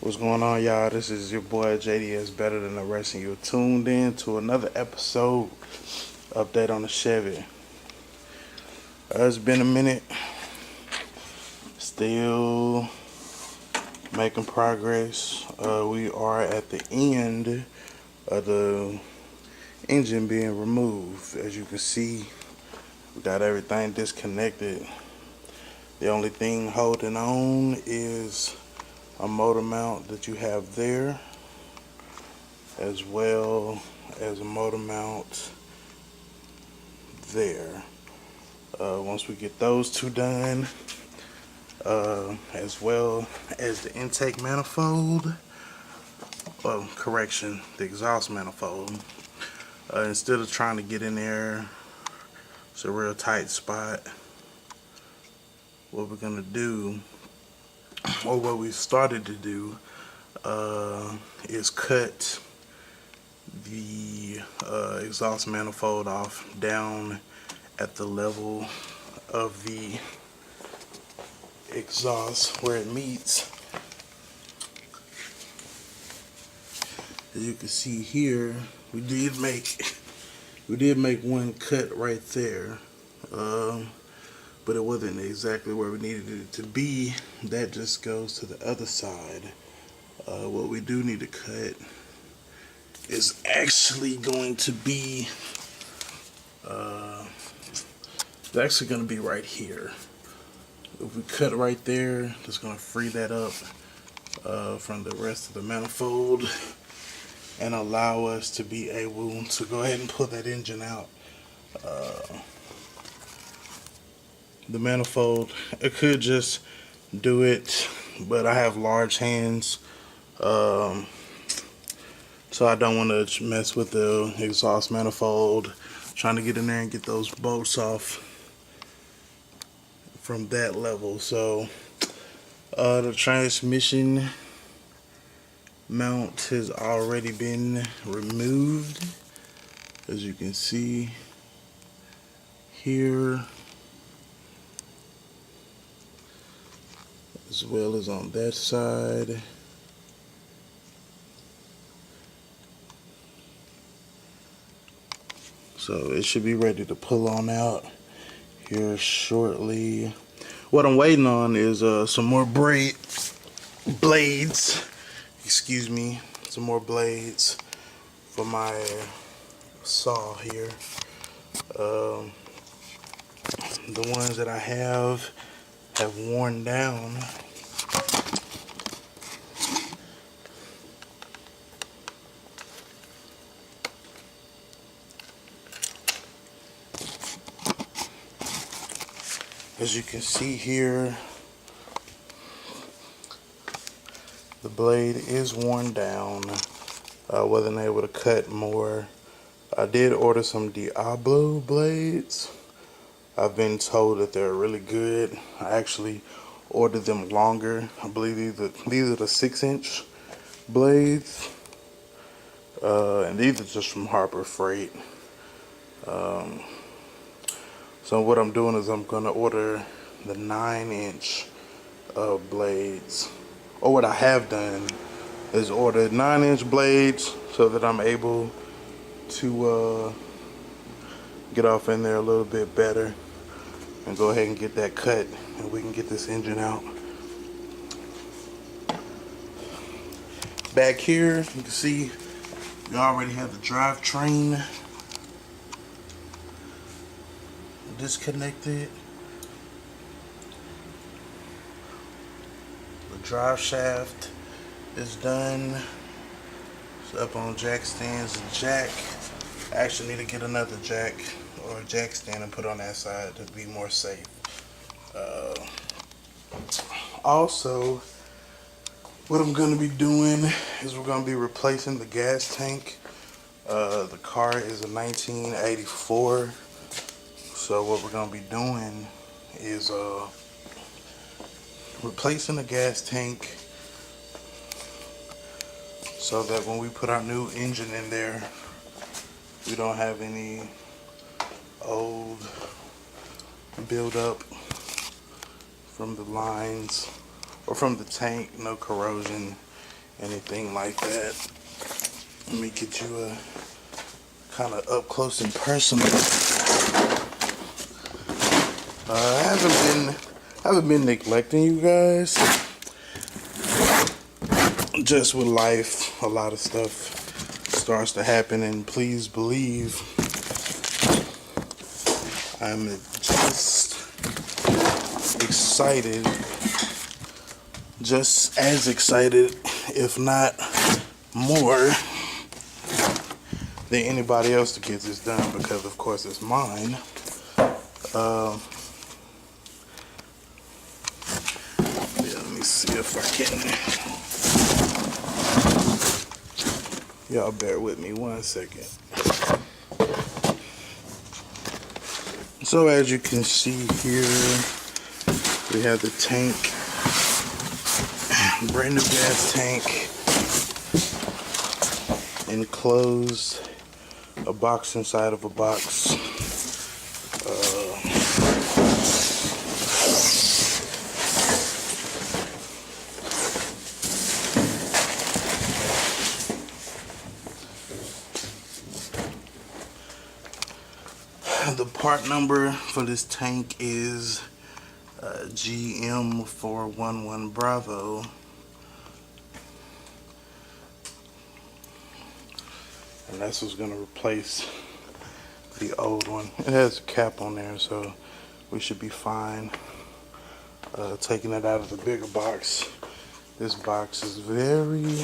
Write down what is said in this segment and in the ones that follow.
What's going on, y'all? This is your boy JDS Better Than the Rest, and you're tuned in to another episode update on the Chevy. It's been a minute, still making progress. We are at the end of the engine being removed. As you can see, we got everything disconnected. The only thing holding on is a motor mount that you have there, as well as a motor mount there. Once we get those two done, as well as the intake manifold, the exhaust manifold, instead of trying to get in there, it's a real tight spot. What we're gonna do, or what we started to do, is cut the exhaust manifold off down at the level of the exhaust where it meets. As you can see here, we did make one cut right there, but it wasn't exactly where we needed it to be. That just goes to the other side. What we do need to cut is actually going to be right here. If we cut right there, it's going to free that up from the rest of the manifold and allow us to be able to go ahead and pull that engine out. The manifold, I could just do it, but I have large hands, so I don't want to mess with the exhaust manifold, trying to get in there and get those bolts off from that level. So the transmission mount has already been removed, as you can see here, as well as on that side. So it should be ready to pull on out here shortly. What I'm waiting on is some more blades. Excuse me, some more blades for my saw here. The ones that I have worn down. As you can see here, the blade is worn down. I wasn't able to cut more. I did order some Diablo blades. I've been told that they're really good. I actually ordered them longer. I believe these are the 6-inch blades, and these are just from Harbor Freight. So what I'm doing is I'm gonna order the 9-inch blades. Or what I have done is order 9-inch blades so that I'm able to get off in there a little bit better and go ahead and get that cut, and we can get this engine out. Back here, you can see we already have the drivetrain disconnected. The drive shaft is done. It's up on jack stands and jack. I actually need to get another jack or a jack stand and put on that side to be more safe. Also, what I'm going to be doing is we're going to be replacing the gas tank. The car is a 1984. So what we're going to be doing is replacing the gas tank so that when we put our new engine in there, we don't have any old buildup from the lines or from the tank, no corrosion anything like that. Let me get you a kind of up close and personal. I haven't been neglecting you guys. Just with life, a lot of stuff starts to happen, and please believe I'm just excited, just as excited, if not more, than anybody else to get this done, because of course it's mine. Yeah, let me see if I can. Y'all bear with me 1 second. So as you can see here, we have the tank, brand new gas tank, enclosed, a box inside of a box. The part number for this tank is GM411 Bravo. And that's what's going to replace the old one. It has a cap on there, so we should be fine. Taking it out of the bigger box. This box is very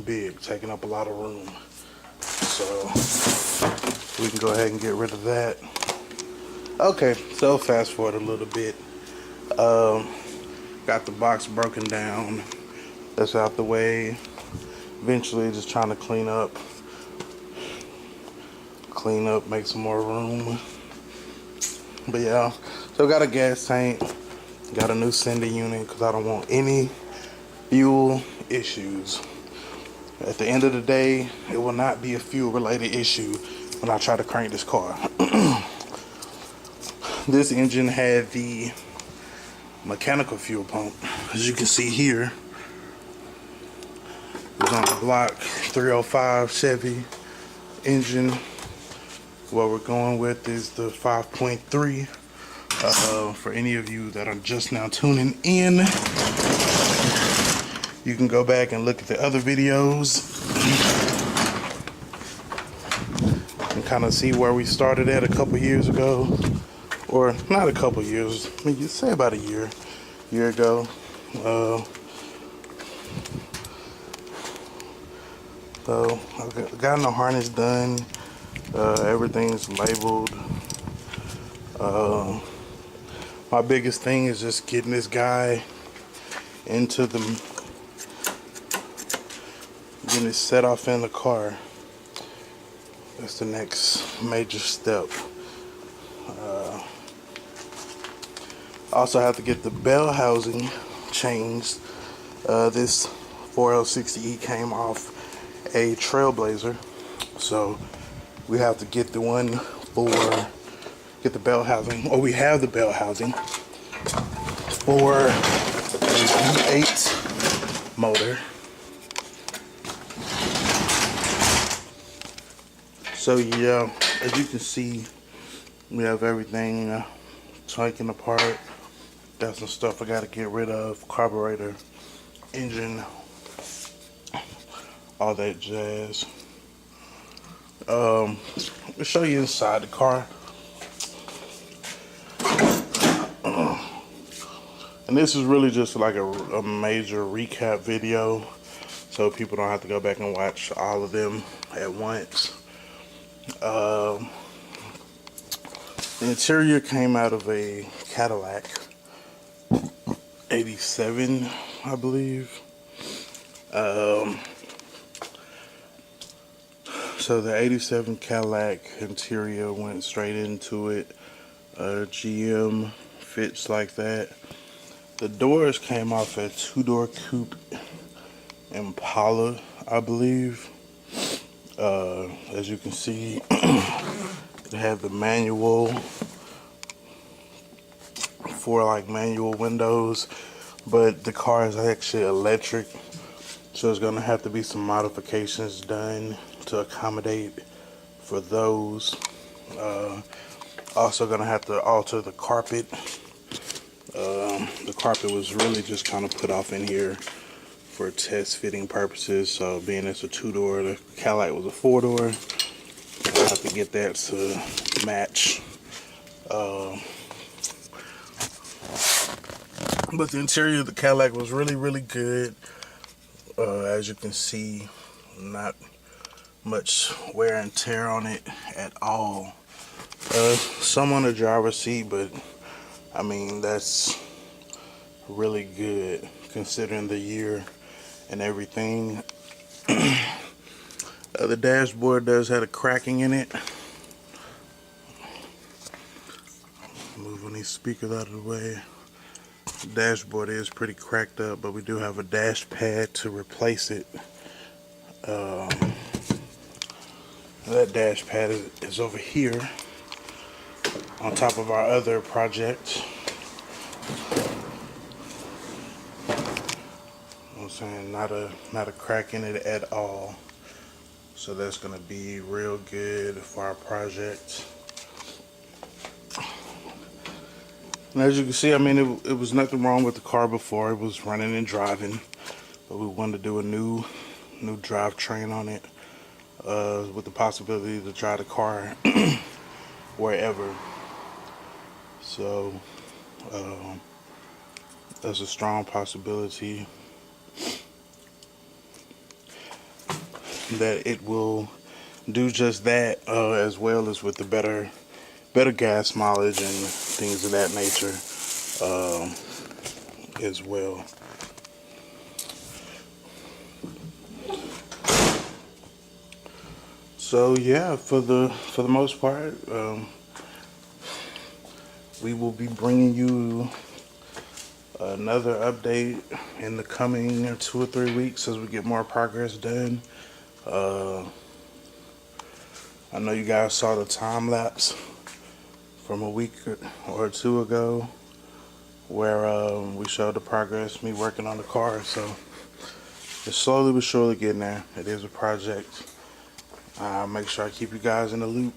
big, taking up a lot of room. So we can go ahead and get rid of that. Okay, so fast forward a little bit. Got the box broken down. That's out the way. Eventually just trying to clean up, make some more room. But yeah, so got a gas tank, got a new sending unit because I don't want any fuel issues. At the end of the day, it will not be a fuel related issue when I try to crank this car. This engine had the mechanical fuel pump, as you can see here. It was on the block 305 Chevy engine. What we're going with is the 5.3. For any of you that are just now tuning in, you can go back and look at the other videos and kind of see where we started at a couple years ago. Or not a couple years, I mean, you say about a year ago. So I've gotten the harness done. Everything's labeled. My biggest thing is just getting this guy into getting it set off in the car. That's the next major step. Also have to get the bell housing changed. This 4L60E came off a Trailblazer, so we have to get the one get the bell housing, or we have the bell housing for the V8 motor. So yeah, as you can see, we have everything taken apart. Got some stuff I gotta get rid of, carburetor, engine, all that jazz. I'll show you inside the car. And this is really just like a major recap video, so people don't have to go back and watch all of them at once. The interior came out of a Cadillac 87, I believe. So the 87 Cadillac interior went straight into it. GM fits like that. The doors came off a two-door coupe Impala, I believe. As you can see, they have the manual, 4 like manual windows. but the car is actually electric, so there's gonna have to be some modifications done to accommodate for those. Also gonna have to alter the carpet. The carpet was really just kind of put off in here for test fitting purposes. So being it's a 2-door, the Cadillac was a 4-door. I'll have to get that to match. But the interior of the Cadillac was really good. As you can see, not much wear and tear on it at all. Some on the driver's seat, but I mean that's really good considering the year and everything. The dashboard does have a cracking in it. Moving these speakers out of the way. The dashboard is pretty cracked up, but we do have a dash pad to replace it. That dash pad is over here on top of our other project. I'm saying not a crack in it at all. So that's gonna be real good for our project. And as you can see, I mean, it was nothing wrong with the car before. It was running and driving, but we wanted to do a new drivetrain on it, with the possibility to drive the car wherever. So that's a strong possibility that it will do just that, as well as with the better gas mileage and things of that nature, as well. So yeah, for the most part, we will be bringing you another update in the coming 2 or 3 weeks as we get more progress done. I know you guys saw the time lapse from a week or 2 ago where we showed the progress, me working on the car. So it's slowly but surely getting there. It is a project. Make sure I keep you guys in the loop.